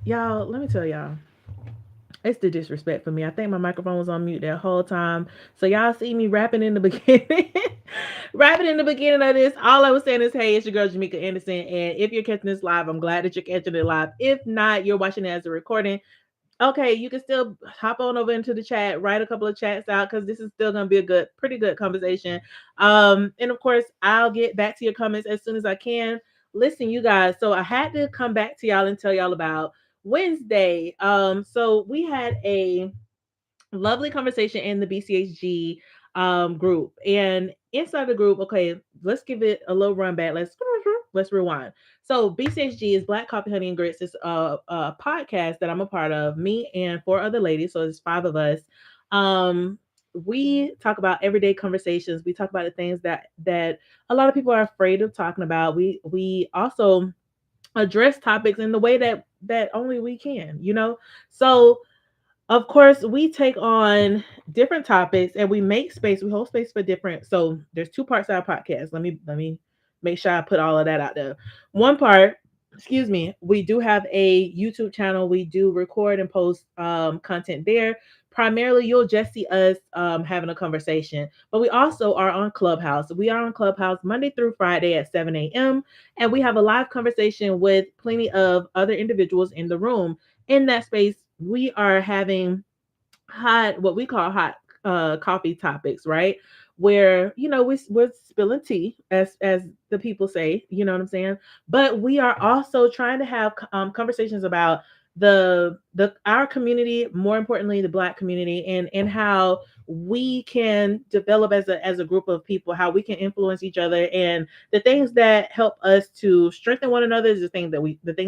Y'all, let me tell y'all. It's the disrespect for me. I think my microphone was on mute that whole time. So y'all see me rapping in the beginning. Rapping in the beginning of this. All I was saying is, hey, it's your girl Jamaica Anderson. And if you're catching this live, I'm glad that you're catching it live. If not, you're watching it as a recording. Okay, you can still hop on over into the chat, write a couple of chats out because this is still gonna be a pretty good conversation. And of course, I'll get back to your comments as soon as I can. Listen, you guys. So I had to come back to y'all and tell y'all about Wednesday. So we had a lovely conversation in the BCHG group, and inside the group, okay, let's give it a little run back. Let's rewind. So BCHG is Black Coffee, Honey, and Grits. It's a podcast that I'm a part of. Me and four other ladies, so it's five of us. Um, we talk about everyday conversations. We talk about the things that a lot of people are afraid of talking about. We also address topics in the way that only we can. So of course, we take on different topics and we make space. We hold space for different. So there's two parts of our podcast. Let me make sure I put all of that out there. One part, excuse me, we do have a YouTube channel. We do record and post content there. Primarily, you'll just see us having a conversation, but we also are on Clubhouse. We are on Clubhouse Monday through Friday at 7 a.m. And we have a live conversation with plenty of other individuals in the room. In that space, we are having what we call hot coffee topics, right? Where we're spilling tea, as the people say, you know what I'm saying. But we are also trying to have conversations about the our community, more importantly the Black community, and how we can develop as a group of people, how we can influence each other, and the things that help us to strengthen one another is the things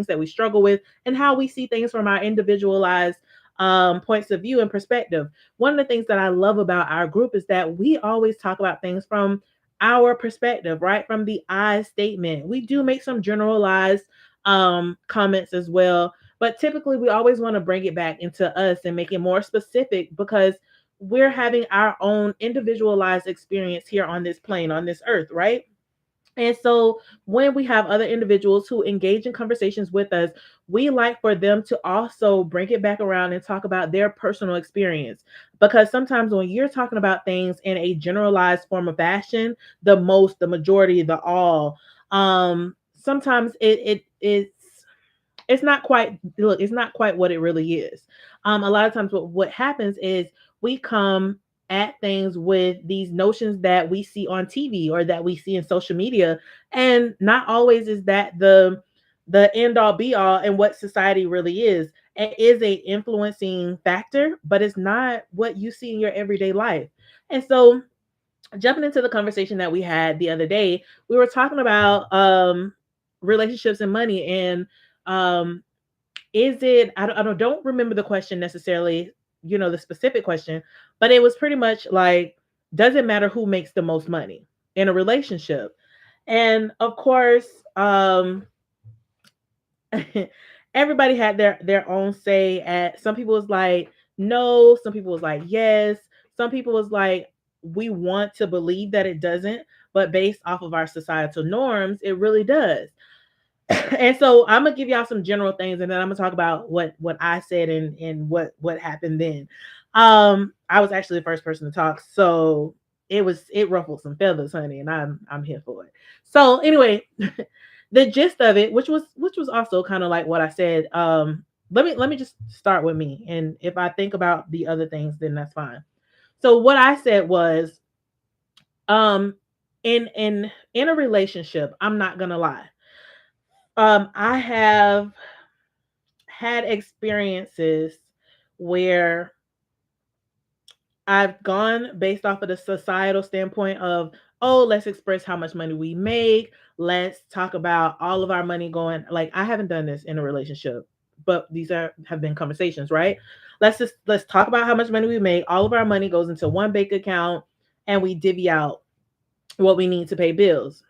that we struggle with, and how we see things from our individualized points of view and perspective. One of the things that I love about our group is that we always talk about things from our perspective, right? From the I statement. We do make some generalized comments as well, but typically we always want to bring it back into us and make it more specific because we're having our own individualized experience here on this plane, on this earth, right? And so when we have other individuals who engage in conversations with us, we like for them to also bring it back around and talk about their personal experience. Because sometimes when you're talking about things in a generalized form of fashion, the majority, the all, sometimes it's not quite, look, it's not quite what it really is. A lot of times what happens is we come at things with these notions that we see on TV or that we see in social media, and not always is that the end all be all and what society really is. It is a influencing factor, but it's not what you see in your everyday life. And so jumping into the conversation that we had the other day, we were talking about relationships and money, and um is it I don't remember the question necessarily, the specific question, but it was pretty much like, does it matter who makes the most money in a relationship? And of course, everybody had their own say. At some people was like no, some people was like yes, some people was like we want to believe that it doesn't, but based off of our societal norms, it really does. And so I'm gonna give y'all some general things, and then I'm gonna talk about what I said and what happened then. I was actually the first person to talk, so it ruffled some feathers, honey, and I'm here for it. So anyway, the gist of it, which was also kind of like what I said. Let me just start with me, and if I think about the other things, then that's fine. So what I said was, um, in a relationship, I'm not gonna lie. I have had experiences where I've gone based off of the societal standpoint of, oh, let's express how much money we make. Let's talk about all of our money going. Like, I haven't done this in a relationship, but these have been conversations, right? Let's talk about how much money we make. All of our money goes into one bank account, and we divvy out what we need to pay bills.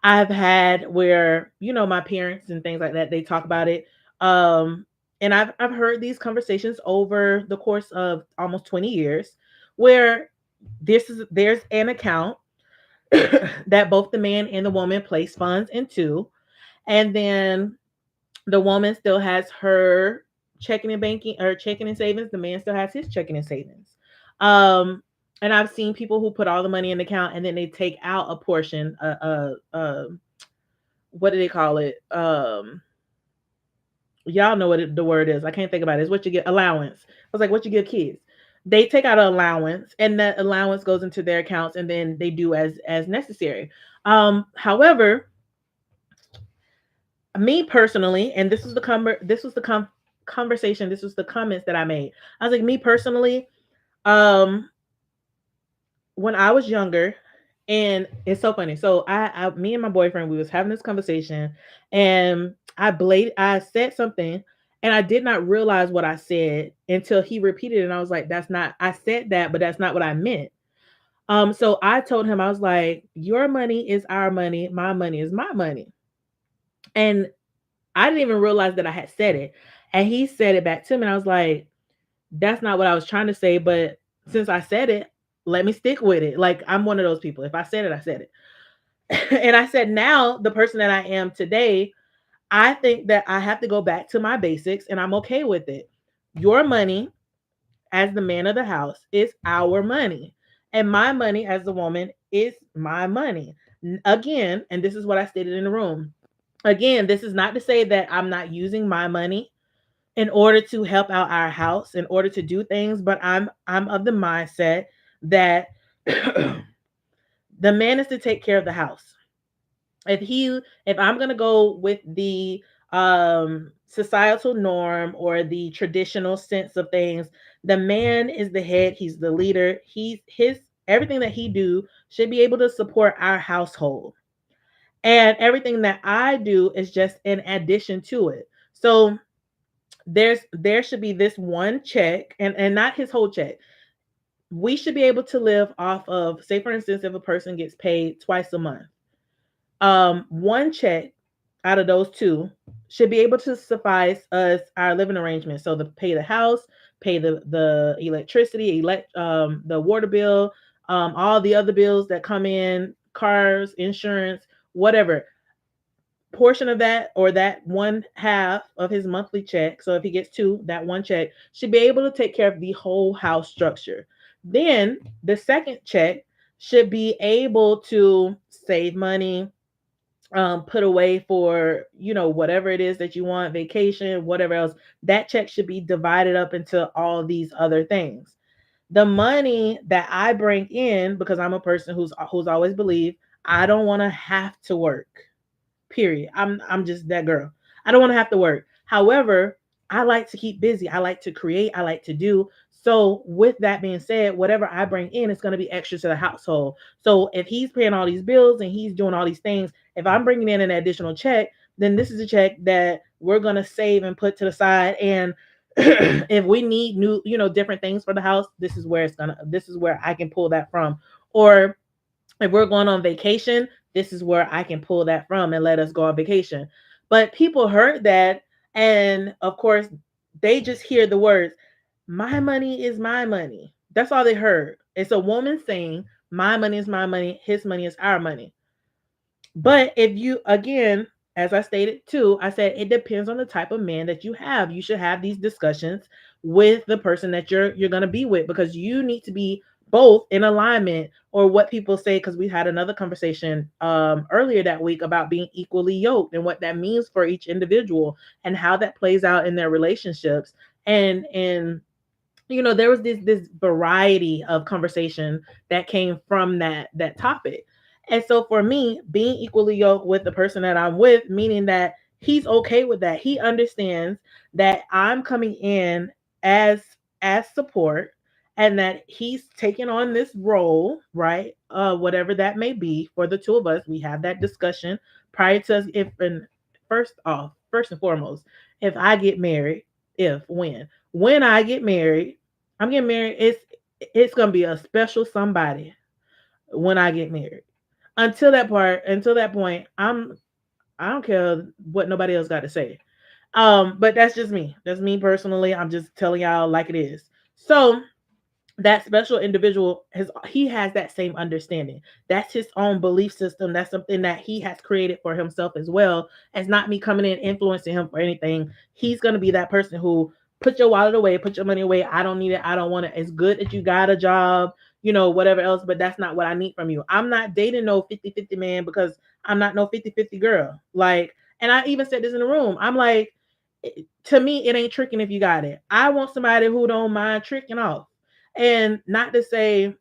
I've had where, my parents and things like that, they talk about it. Um, and I've heard these conversations over the course of almost 20 years where there's an account that both the man and the woman place funds into. And then The woman still has her checking and banking or checking and savings. The man still has his checking and savings. Um, and I've seen people who put all the money in the account and then they take out a portion. What do they call it? Y'all know what the word is. I can't think about it. It's what you get allowance. I was like, what you give kids. They take out an allowance, and that allowance goes into their accounts, and then they do as necessary. However, me personally, and this was the conversation, this was the comments that I made. I was like, me personally, um, when I was younger, and it's so funny. So me and my boyfriend, we was having this conversation, and I said something, and I did not realize what I said until he repeated it, and I was like, that's not. I said that, but that's not what I meant. So I told him, I was like, your money is our money, my money is my money, and I didn't even realize that I had said it. And he said it back to me. And I was like, that's not what I was trying to say. But since I said it, let me stick with it. Like, I'm one of those people. If I said it, I said it. And I said, now the person that I am today, I think that I have to go back to my basics and I'm okay with it. Your money as the man of the house is our money. And my money as the woman is my money. Again, and this is what I stated in the room. Again, this is not to say that I'm not using my money in order to help out our house, in order to do things, but I'm of the mindset that the man is to take care of the house. If I'm going to go with the societal norm or the traditional sense of things, the man is the head, he's the leader. He's his everything that he do should be able to support our household. And everything that I do is just in addition to it. So there should be this one check, and not his whole check. We should be able to live off of, say for instance, if a person gets paid twice a month, one check out of those two should be able to suffice us our living arrangement. So the pay the house, pay the electricity, the water bill, all the other bills that come in, cars, insurance, whatever portion of that, or that one half of his monthly check. So if he gets two, that one check should be able to take care of the whole house structure. Then the second check should be able to save money, put away for, whatever it is that you want, vacation, whatever else. That check should be divided up into all these other things. The money that I bring in, because I'm a person who's always believed I don't want to have to work. Period. I'm just that girl. I don't want to have to work. However, I like to keep busy. I like to create. I like to do. So with that being said, whatever I bring in is going to be extra to the household. So if he's paying all these bills and he's doing all these things, if I'm bringing in an additional check, then this is a check that we're going to save and put to the side. And if we need new, different things for the house, this is where I can pull that from. Or if we're going on vacation, this is where I can pull that from and let us go on vacation. But people heard that, and of course, they just hear the words, my money is my money. That's all they heard. It's a woman saying, my money is my money, his money is our money. But if you, again, as I stated too, I said it depends on the type of man that you have. You should have these discussions with the person that you're going to be with, because you need to be both in alignment, or what people say, because we had another conversation earlier that week about being equally yoked and what that means for each individual and how that plays out in their relationships. And there was this variety of conversation that came from that topic. And so for me, being equally yoked with the person that I'm with, meaning that he's okay with that. He understands that I'm coming in as support, and that he's taking on this role, right? Whatever that may be for the two of us. We have that discussion prior to us. First and foremost, if I get married, when I get married, I'm getting married. It's gonna be a special somebody when I get married. Until that point, I don't care what nobody else got to say. But that's just me. That's me personally. I'm just telling y'all like it is. So that special individual has that same understanding. That's his own belief system. That's something that he has created for himself as well. As not me coming in influencing him for anything. He's gonna be that person who put your wallet away, put your money away. I don't need it. I don't want it. It's good that you got a job, whatever else, but that's not what I need from you. I'm not dating no 50-50 man because I'm not no 50-50 girl. Like, and I even said this in the room. I'm like, to me, it ain't tricking if you got it. I want somebody who don't mind tricking off. And not to say,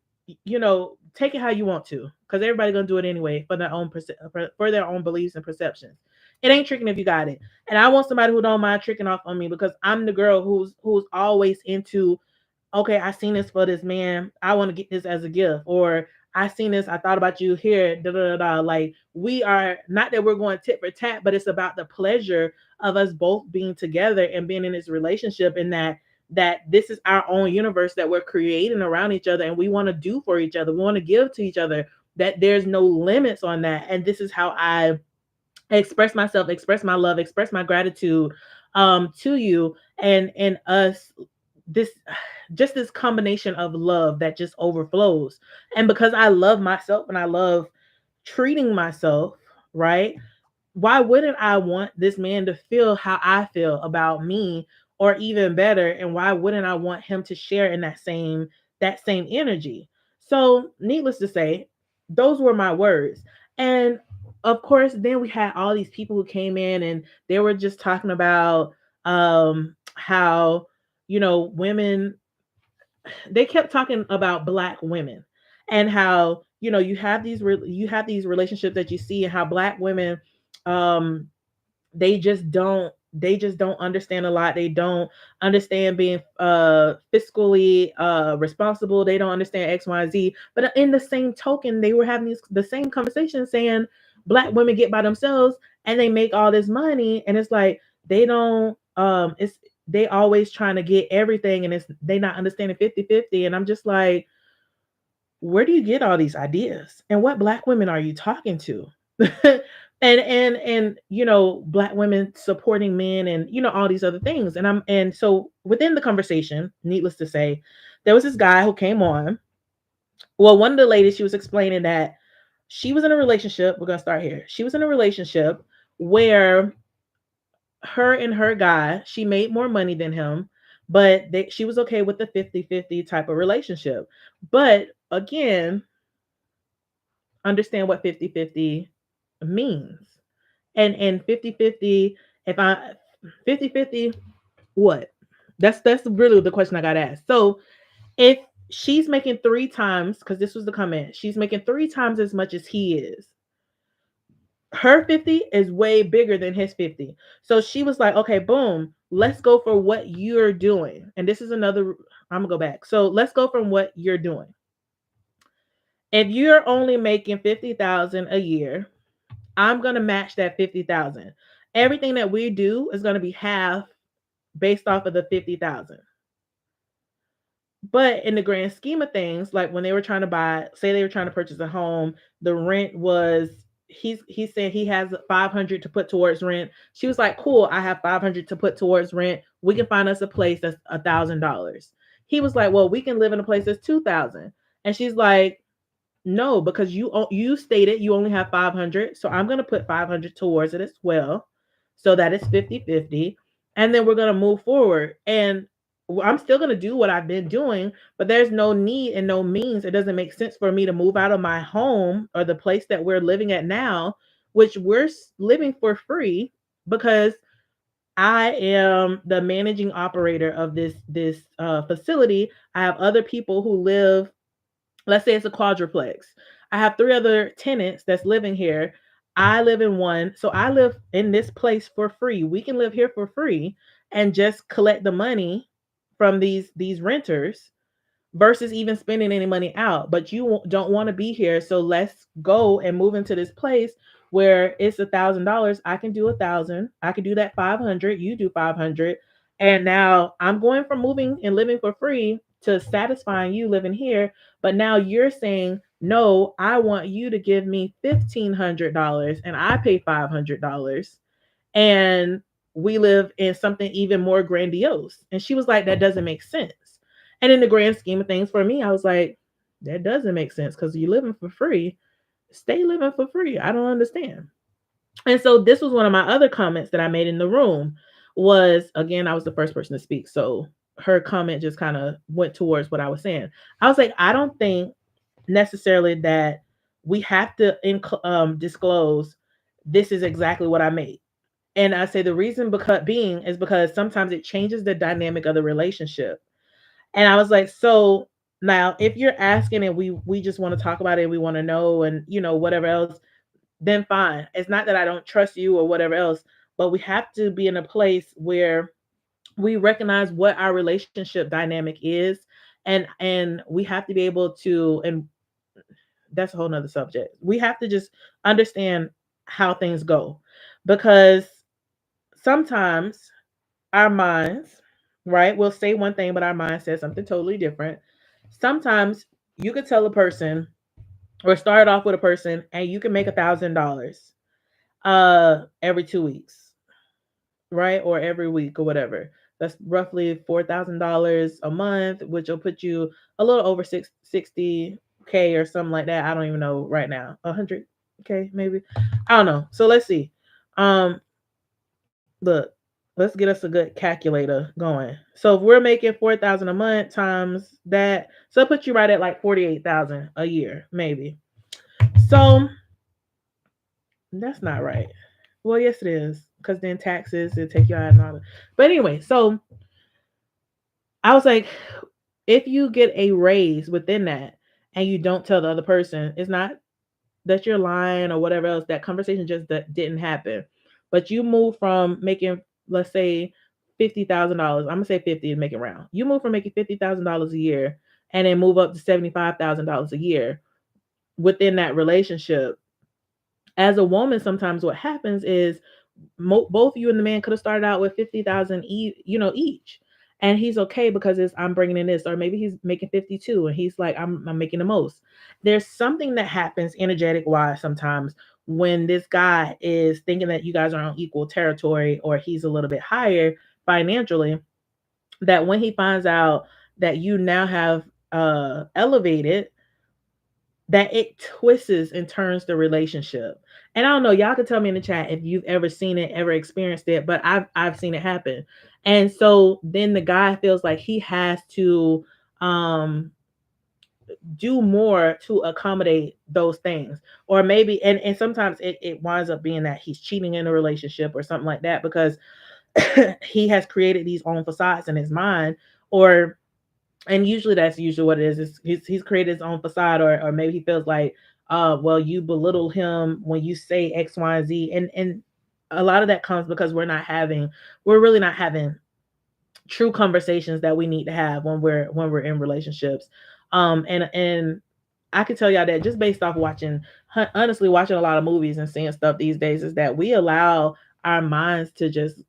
take it how you want to, because everybody's gonna do it anyway for their own for their own beliefs and perceptions. It ain't tricking if you got it. And I want somebody who don't mind tricking off on me because I'm the girl who's always into, okay, I seen this for this man. I want to get this as a gift. Or I seen this, I thought about you here. Da, da, da, da. Like, we are not that we're going tit for tat, but it's about the pleasure of us both being together and being in this relationship, and that this is our own universe that we're creating around each other, and we want to do for each other. We want to give to each other, that there's no limits on that. And this is how I express myself, express my love, express my gratitude to you, and us, this just this combination of love that just overflows. And because I love myself and I love treating myself right, why wouldn't I want this man to feel how I feel about me, or even better? And why wouldn't I want him to share in that same energy? So, needless to say, those were my words. And of course, then we had all these people who came in and they were just talking about how, women, they kept talking about black women, and how, you have these relationships that you see, and how black women, um they just don't understand a lot. They don't understand being fiscally responsible. They don't understand XYZ. But in the same token, they were having the same conversation, saying black women get by themselves and they make all this money, and it's like they don't it's they always trying to get everything, and it's they not understanding 50-50. And I'm just like, where do you get all these ideas, and what black women are you talking to? And black women supporting men, and all these other things. And so within the conversation, needless to say, there was this guy who came on. Well, one of the ladies, she was explaining that she was in a relationship. We're gonna start here. She was in a relationship where her and her guy, she made more money than him, but she was okay with the 50-50 type of relationship. But again, understand what 50-50 means. And 50-50, if I 50-50, what? That's really the question I got asked. So if she's making 3 times, because this was the comment, she's making 3 times as much as he is. Her 50 is way bigger than his 50. So she was like, okay, boom, let's go for what you're doing. And this is another, I'm gonna go back. So let's go from what you're doing. If you're only making 50,000 a year, I'm gonna match that 50,000. Everything that we do is gonna be half based off of the 50,000. But in the grand scheme of things, like when they were trying to buy, say they were trying to purchase a home, the rent was, he said he has 500 to put towards rent. She was like, cool, I have 500 to put towards rent. We can find us a place that's $1,000. He was like, well, we can live in a place that's 2,000. And she's like, no, because you stated you only have 500, so I'm going to put 500 towards it as well, so that it's 50-50, and then we're going to move forward. And I'm still going to do what I've been doing, but there's no need and no means. It doesn't make sense for me to move out of my home or the place that we're living at now, which we're living for free, because I am the managing operator of this facility. I have other people who live, let's say it's a quadruplex. I have 3 other tenants that's living here. I live in one. So I live in this place for free. We can live here for free and just collect the money from these renters versus even spending any money out. But you don't want to be here. So let's go and move into this place where it's $1,000. I can do 1,000. I can do that 500. You do 500. And now I'm going from moving and living for free to satisfying you living here. But now you're saying, no, I want you to give me $1,500 and I pay $500. And we live in something even more grandiose. And she was like, that doesn't make sense. And in the grand scheme of things for me, I was like, that doesn't make sense because you're living for free. Stay living for free. I don't understand. And so this was one of my other comments that I made in the room was, again, I was the first person to speak. So her comment just kind of went towards what I was saying. I was like, I don't think necessarily that we have to disclose this is exactly what I made. And I say the reason because being is because sometimes it changes the dynamic of the relationship. And I was like, so now if you're asking and we just want to talk about it, we want to know and whatever else, then fine. It's not that I don't trust you or whatever else, but we have to be in a place where we recognize what our relationship dynamic is, and we have to be able to, and that's a whole nother subject. We have to just understand how things go, because sometimes our minds, right, will say one thing, but our mind says something totally different. Sometimes you could tell a person or start off with a person and you can make $1,000 every 2 weeks, right? Or every week or whatever. That's roughly $4,000 a month, which will put you a little over 60K or something like that. I don't even know right now. 100K maybe. I don't know. So let's see. Look, let's get us a good calculator going. So if we're making 4,000 a month times that, so it puts you right at like 48,000 a year, maybe. So that's not right. Well, yes, it is, because then taxes it take you out and all that. But anyway, so I was like, if you get a raise within that and you don't tell the other person, it's not that you're lying or whatever else. That conversation just didn't happen. But you move from making, let's say, $50,000. I'm gonna say 50 and make it round. You move from making $50,000 a year and then move up to $75,000 a year within that relationship. As a woman, sometimes what happens is both you and the man could have started out with 50,000 each, and he's okay because it's I'm bringing in this, or maybe he's making 52 and he's like I'm making the most. There's something that happens energetic wise sometimes when this guy is thinking that you guys are on equal territory or he's a little bit higher financially, that when he finds out that you now have elevated, that it twists and turns the relationship. And I don't know, y'all can tell me in the chat if you've ever seen it, ever experienced it, but I've seen it happen. And so then the guy feels like he has to um do more to accommodate those things. Or maybe and sometimes it winds up being that he's cheating in a relationship or something like that, because he has created these own facades in his mind, or and usually that's usually what it is. He's created his own facade, or maybe he feels like, well, you belittle him when you say X, Y, and Z, and a lot of that comes because we're really not having true conversations that we need to have when we're in relationships. And I can tell y'all that just based off watching, honestly, watching a lot of movies and seeing stuff these days, is that we allow our minds to just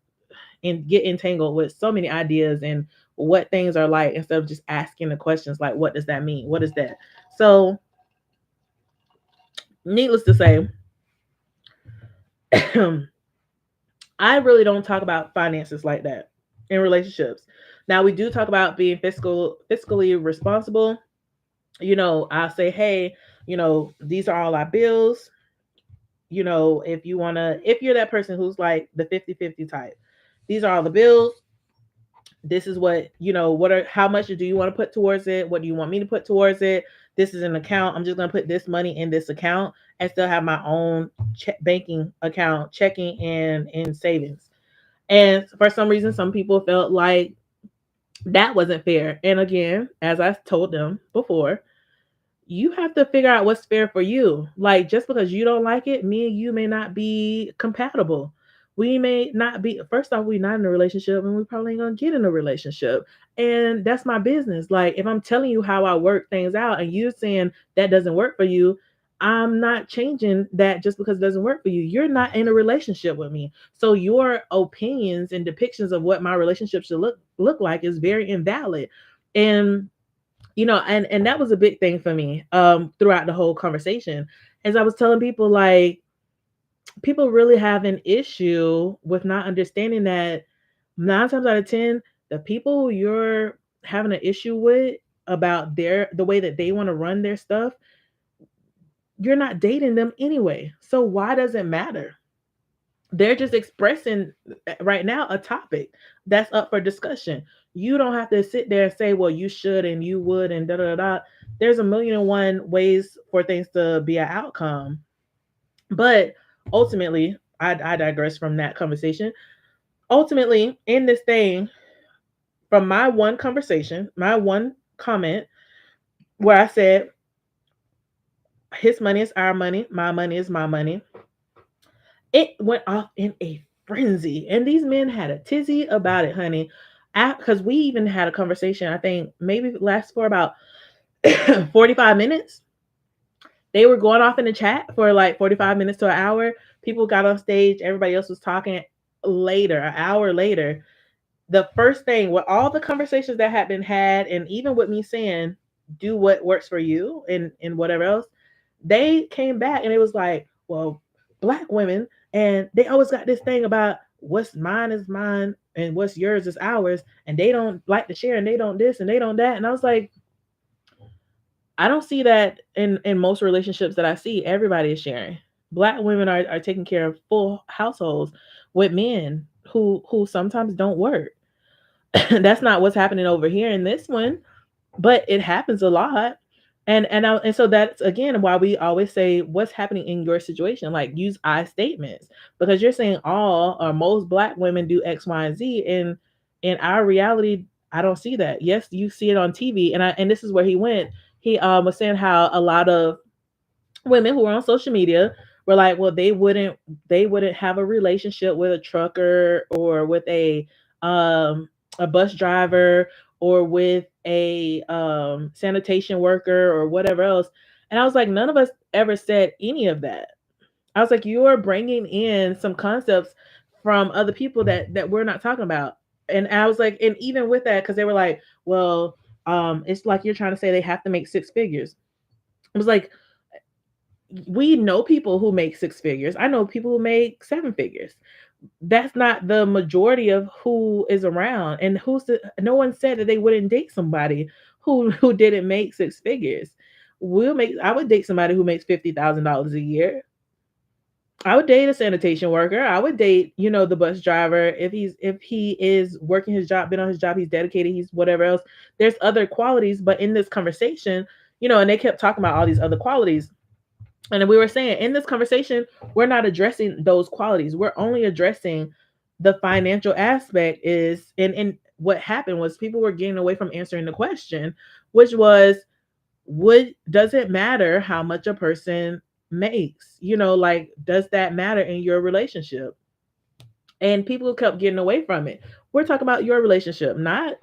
and get entangled with so many ideas and what things are like, instead of just asking the questions like, what does that mean? What is that? So, needless to say, I really don't talk about finances like that in relationships. Now we do talk about being fiscally responsible. I'll say, hey, these are all our bills. If you're that person who's like the 50-50 type, these are all the bills. This is how much do you want to put towards it? What do you want me to put towards it? This is an account. I'm just going to put this money in this account and still have my own banking account, checking and savings. And for some reason, some people felt like that wasn't fair. And again, as I told them before, you have to figure out what's fair for you. Like, just because you don't like it, me and you may not be compatible. We may not be, first off, we're not in a relationship and we probably ain't gonna get in a relationship. And that's my business. Like, if I'm telling you how I work things out and you're saying that doesn't work for you, I'm not changing that just because it doesn't work for you. You're not in a relationship with me. So your opinions and depictions of what my relationship should look like is very invalid. And and that was a big thing for me throughout the whole conversation, as I was telling people, like, people really have an issue with not understanding that 9 times out of 10, the people you're having an issue with about the way that they want to run their stuff, you're not dating them anyway. So why does it matter? They're just expressing right now a topic that's up for discussion. You don't have to sit there and say, well, you should and you would and da da da. There's a million and one ways for things to be an outcome. But ultimately, I digress from that conversation. Ultimately, in this thing, from my one conversation, my one comment where I said, his money is our money, my money is my money, it went off in a frenzy. And these men had a tizzy about it, honey. Because we even had a conversation, I think maybe last for about 45 minutes. They were going off in the chat for like 45 minutes to an hour. People got on stage, everybody else was talking later, an hour later. The first thing with all the conversations that had been had, and even with me saying, do what works for you and whatever else, they came back and it was like, well, black women, and they always got this thing about what's mine is mine and what's yours is ours, and they don't like to share and they don't this and they don't that. And I was like, I don't see that in most relationships that I see. Everybody is sharing. Black women are taking care of full households with men who sometimes don't work. That's not what's happening over here in this one, but it happens a lot. And so that's again why we always say what's happening in your situation. Like, use I statements, because you're saying all or most black women do X, Y, and Z. In our reality, I don't see that. Yes, you see it on TV, and this is where he went. He was saying how a lot of women who are on social media were like, well, they wouldn't have a relationship with a trucker or with a bus driver or with a sanitation worker or whatever else. And I was like, none of us ever said any of that. I was like, you're bringing in some concepts from other people that we're not talking about. And I was like, and even with that, because they were like, well, it's like you're trying to say they have to make six figures. I was like, we know people who make six figures. I know people who make seven figures. That's not the majority of who is around. And no one said that they wouldn't date somebody who didn't make six figures. I would date somebody who makes $50,000 a year. I would date a sanitation worker. I would date, the bus driver if he is working his job, been on his job, he's dedicated, he's whatever else. There's other qualities, but in this conversation, and they kept talking about all these other qualities. And we were saying in this conversation, we're not addressing those qualities. We're only addressing the financial aspect and what happened was people were getting away from answering the question, which was, does it matter how much a person makes? Like, does that matter in your relationship? And people kept getting away from it. We're talking about your relationship, not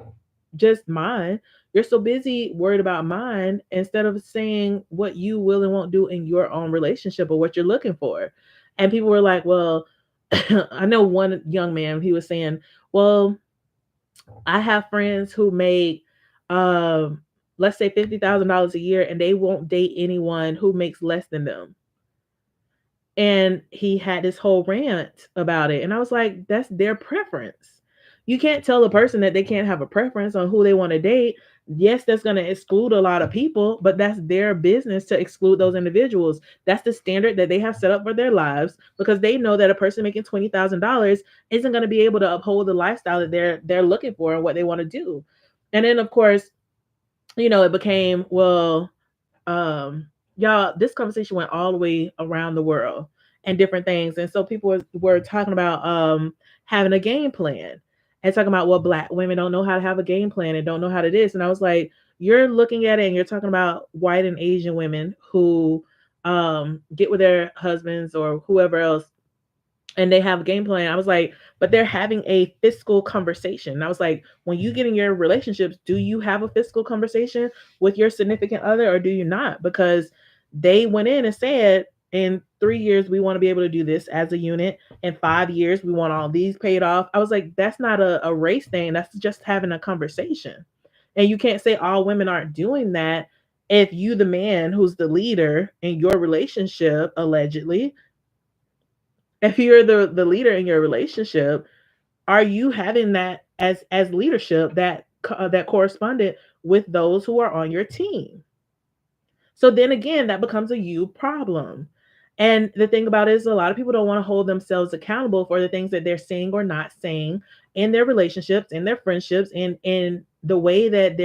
just mine. You're so busy worried about mine instead of saying what you will and won't do in your own relationship or what you're looking for. And people were like, well, I know one young man, he was saying, well, I have friends who make, um, let's say $50,000 a year, and they won't date anyone who makes less than them. And he had this whole rant about it. And I was like, that's their preference. You can't tell a person that they can't have a preference on who they want to date. Yes, that's going to exclude a lot of people, but that's their business to exclude those individuals. That's the standard that they have set up for their lives, because they know that a person making $20,000 isn't going to be able to uphold the lifestyle that they're looking for and what they want to do. And then, of course, it became, well, y'all, this conversation went all the way around the world and different things. And so people were talking about having a game plan and talking about, well, black women don't know how to have a game plan and don't know how to this. And I was like, you're looking at it and you're talking about white and Asian women who get with their husbands or whoever else and they have a game plan. I was like, but they're having a fiscal conversation. And I was like, when you get in your relationships, do you have a fiscal conversation with your significant other or do you not? Because they went in and said, in 3 years, we want to be able to do this as a unit. In 5 years, we want all these paid off. I was like, that's not a race thing. That's just having a conversation. And you can't say all women aren't doing that if you, the man who's the leader in your relationship, allegedly, if you're the leader in your relationship, are you having that as leadership, that that corresponded with those who are on your team. So then again, that becomes a you problem. And the thing about it is, a lot of people don't want to hold themselves accountable for the things that they're saying or not saying in their relationships, in their friendships, and in the way that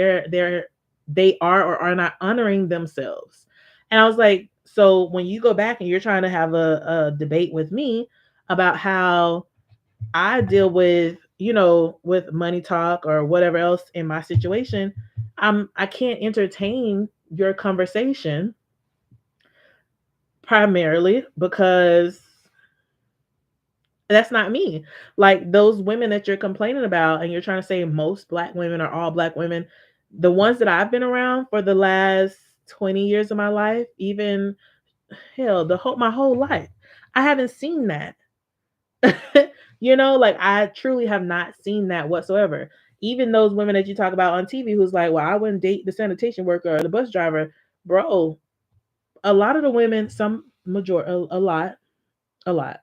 they are or are not honoring themselves. And I was like, so when you go back and you're trying to have a debate with me about how I deal with, with money talk or whatever else in my situation, I can't entertain your conversation primarily because that's not me. Like those women that you're complaining about and you're trying to say most black women or all black women, the ones that I've been around for the last 20 years of my life, even hell, my whole life, I haven't seen that. Like I truly have not seen that whatsoever. Even those women that you talk about on TV who's like, well, I wouldn't date the sanitation worker or the bus driver. Bro, a lot of the women, some major a lot,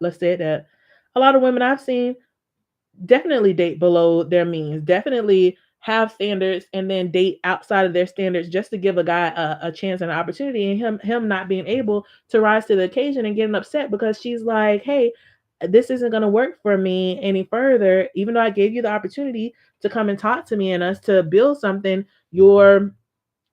let's say that. A lot of women I've seen definitely date below their means, definitely have standards and then date outside of their standards just to give a guy a chance and an opportunity, and him not being able to rise to the occasion and getting upset because she's like, hey, this isn't going to work for me any further, even though I gave you the opportunity to come and talk to me and us to build something. Your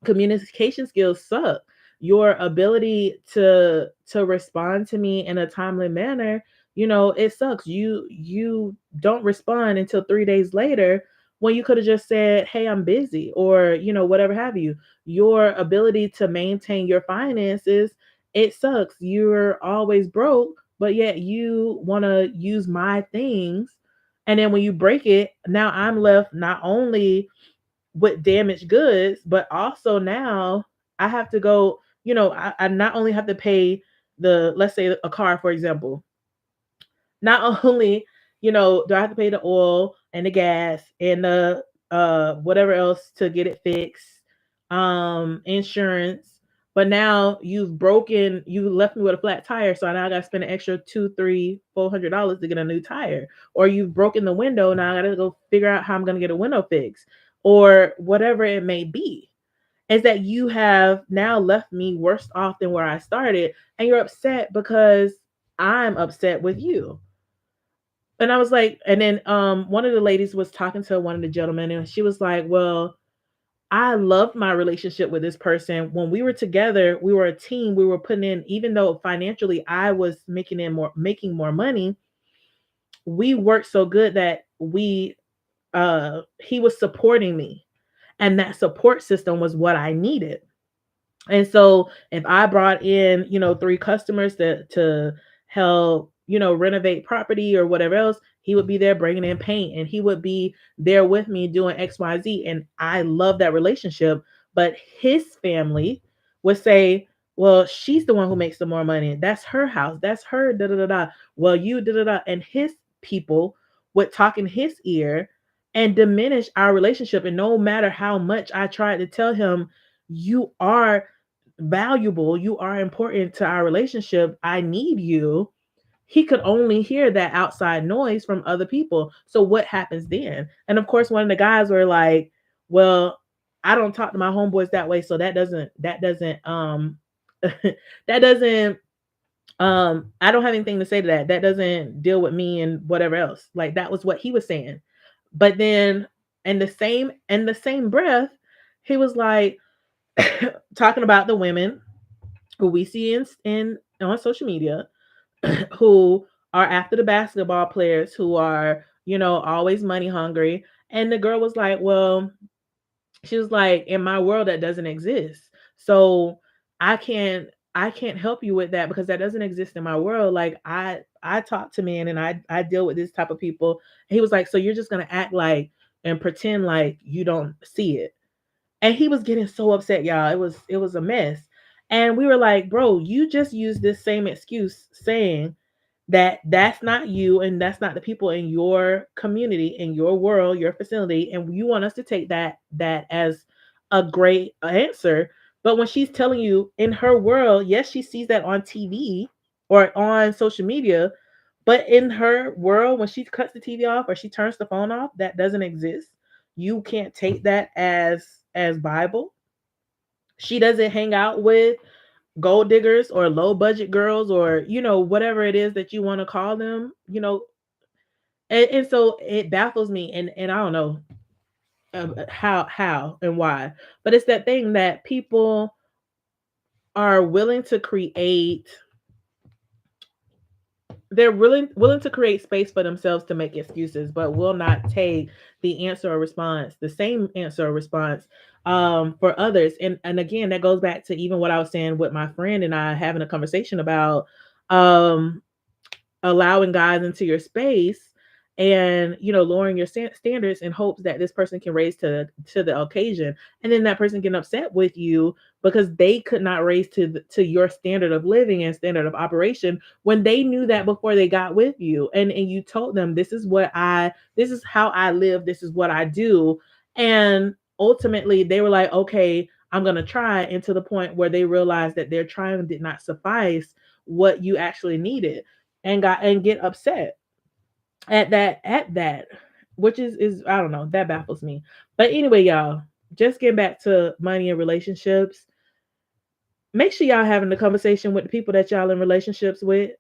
communication skills suck. Your ability to respond to me in a timely manner, it sucks. You don't respond until 3 days later when you could have just said, hey, I'm busy, or whatever have you. Your ability to maintain your finances, it sucks. You're always broke, but yet you want to use my things, and then when you break it, now I'm left not only with damaged goods, but also now I have to go, I not only have to pay let's say a car, for example, not only, do I have to pay the oil and the gas and the whatever else to get it fixed, insurance, but now you left me with a flat tire, so now I gotta spend an extra two, three, $400 to get a new tire. Or you've broken the window, now I gotta go figure out how I'm gonna get a window fixed, or whatever it may be. Is that you have now left me worse off than where I started, and you're upset because I'm upset with you. And I was like, and then one of the ladies was talking to one of the gentlemen, and she was like, well, I loved my relationship with this person. When we were together, we were a team. We were putting in, even though financially I was making more money, we worked so good that he was supporting me. And that support system was what I needed. And so if I brought in, three customers to help, renovate property or whatever else, he would be there bringing in paint, and he would be there with me doing XYZ. And I love that relationship. But his family would say, well, she's the one who makes the more money. That's her house. That's her da da da da. Well, you da da da. And his people would talk in his ear and diminish our relationship. And no matter how much I tried to tell him, you are valuable, you are important to our relationship, I need you, he could only hear that outside noise from other people. So what happens then? And of course, one of the guys were like, well, I don't talk to my homeboys that way, so that doesn't that doesn't I don't have anything to say to that. That doesn't deal with me and whatever else. Like that was what he was saying. But then in the same breath, he was like talking about the women who we see in on social media who are after the basketball players, who are, always money hungry. And the girl was like, well, she was like, in my world that doesn't exist. So I can't help you with that because that doesn't exist in my world. Like I talk to men and I deal with this type of people. And he was like, so you're just gonna act like and pretend like you don't see it. And he was getting so upset, y'all. It was a mess. And we were like, bro, you just used this same excuse saying that that's not you and that's not the people in your community, in your world, your facility, and you want us to take that as a great answer. But when she's telling you in her world, yes, she sees that on TV or on social media, but in her world, when she cuts the TV off or she turns the phone off, that doesn't exist. you can't take that as Bible. She doesn't hang out with gold diggers or low budget girls, or whatever it is that you want to call them, and so it baffles me, and I don't know how and why, but it's that thing that people are willing to create. They're willing to create space for themselves to make excuses, but will not take the answer or response, the same answer or response, for others. And again, that goes back to even what I was saying with my friend and I having a conversation about, um, allowing guys into your space, and lowering your standards in hopes that this person can raise to the occasion, and then that person get upset with you because they could not raise to your standard of living and standard of operation, when they knew that before they got with you, and you told them, this is how I live, this is what I do. And ultimately they were like, okay, I'm going to try, and to the point where they realized that their trying did not suffice what you actually needed, and get upset at that, which is I don't know, that baffles me. But anyway, y'all, just getting back to money and relationships, make sure y'all having the conversation with the people that y'all in relationships with.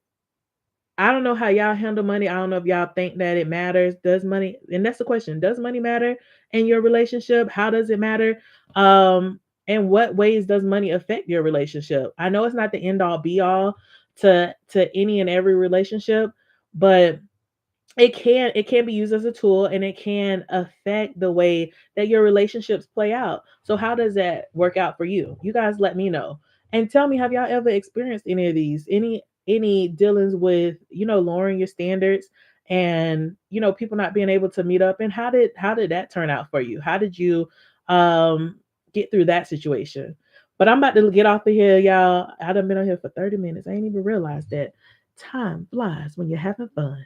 I don't know how y'all handle money. I don't know if y'all think that it matters. Does money, and that's the question, does money matter in your relationship? How does it matter? And what ways does money affect your relationship? I know it's not the end all be all to any and every relationship, but it can be used as a tool, and it can affect the way that your relationships play out. So how does that work out for you? You guys let me know, and tell me, have y'all ever experienced any of these, any dealings with lowering your standards, and people not being able to meet up, and how did that turn out for you? How did you um get through that situation? But I'm about to get off of here, y'all. I done been on here for 30 minutes. I ain't even realized that time flies when you're having fun.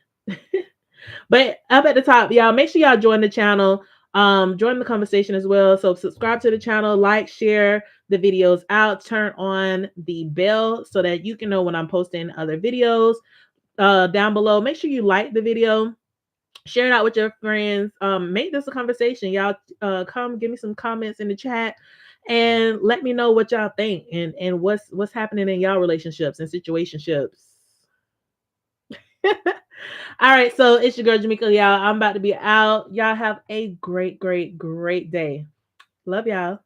But up at the top, y'all, make sure y'all join the channel. Join the conversation as well. So subscribe to the channel, like, share the videos out, turn on the bell so that you can know when I'm posting other videos. Down below, make sure you like the video, share it out with your friends. Make this a conversation. Y'all come give me some comments in the chat and let me know what y'all think, and what's happening in y'all relationships and situationships. All right, so it's your girl Jamaica, y'all. I'm about to be out. Y'all have a great, great, great day. Love y'all.